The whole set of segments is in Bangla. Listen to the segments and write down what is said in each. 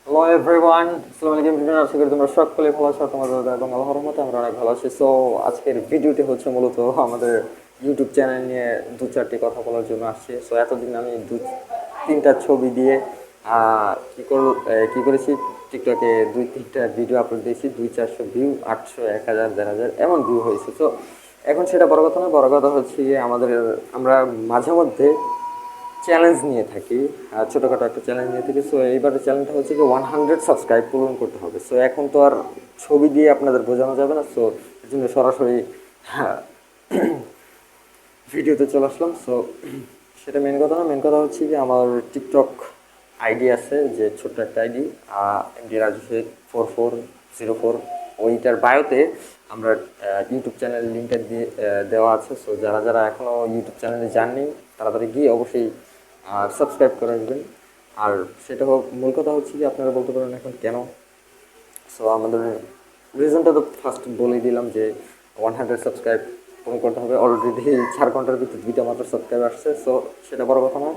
হ্যালো এভরিওয়ান, আসসালামু আলাইকুম। আশা করি তোমরা সকলে ভালো আছো। তোমাদের এবং আল্লাহর রহমতে আমরা অনেক ভালো আছি। সো আজকের ভিডিওটি হচ্ছে মূলত আমাদের ইউটিউব চ্যানেল নিয়ে দু চারটি কথা বলার জন্য আসছি। সো এতদিন আমি দু তিনটা ছবি দিয়ে কী করেছি, টিকটকে দুই তিনটা ভিডিও আপলোড দিয়েছি, 200-400 ভিউ, 800, 1000, 1500 এমন ভিউ হয়েছে। তো এখন সেটা বড় কথা না, বড় কথা হচ্ছে গিয়ে আমরা মাঝে মধ্যে চ্যালেঞ্জ নিয়ে থাকি, ছোটোখাটো একটা চ্যালেঞ্জ নিয়ে থাকি। সো এইবারের চ্যালেঞ্জটা হচ্ছে কি 100 সাবস্ক্রাইব পূরণ করতে হবে। সো এখন তো আর ছবি দিয়ে আপনাদের বোঝানো যাবে না। সো এর জন্য সরাসরি হ্যাঁ ভিডিওতে চলে আসলাম। সো সেটা মেন কথা না, মেন কথা হচ্ছে কি আমার টিকটক আইডি আছে, যে ছোট্ট একটা আইডি, এমডি রাজু শেখ 4404। ওইটার বায়োতে আমরা ইউটিউব চ্যানেল লিঙ্কটা দিয়ে দেওয়া আছে। সো যারা যারা এখনও ইউটিউব চ্যানেলে যাননি তাড়াতাড়ি গিয়ে অবশ্যই সাবস্ক্রাইব করে আসবেন। আর সেটা হোক, মূল কথা হচ্ছে কি আপনারা বলতে পারেন এখন কেন। সো আমাদের রিজনটা তো ফার্স্ট বলেই দিলাম যে 100 সাবস্ক্রাইব পূরণ করতে হবে। অলরেডি 4 ঘন্টার ভিতরে 2টা মাত্র সাবস্ক্রাইব আসছে। সো সেটা বড় কথা না,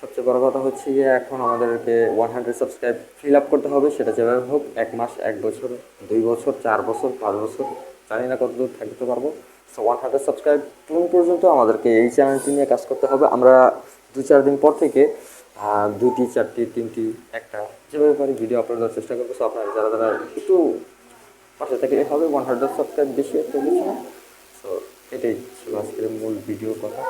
সবচেয়ে বড় কথা হচ্ছে গিয়ে এখন আমাদেরকে 100 সাবস্ক্রাইব ফিল আপ করতে হবে। সেটা যেভাবে হোক, 1 মাস, 1 বছর, 2 বছর, 4 বছর, 5 বছর, জানি না কতদূর থাকতে পারবো। সো 100 সাবস্ক্রাইব পূরণ পর্যন্ত আমাদেরকে এই চ্যানেলটি নিয়ে কাজ করতে হবে। আমরা 2-4 দিন পর থেকে 2টি, 4টি, 3টি, একটা যেভাবে পারি ভিডিও আপলোড দেওয়ার চেষ্টা করবো। সো আপনারা যারা যারা একটু পাশে থেকে হবে, 100 সাবস্ক্রাইব বেশি একটা কিছু না। সো এটাই ছিল আজকের মূল ভিডিও কথা।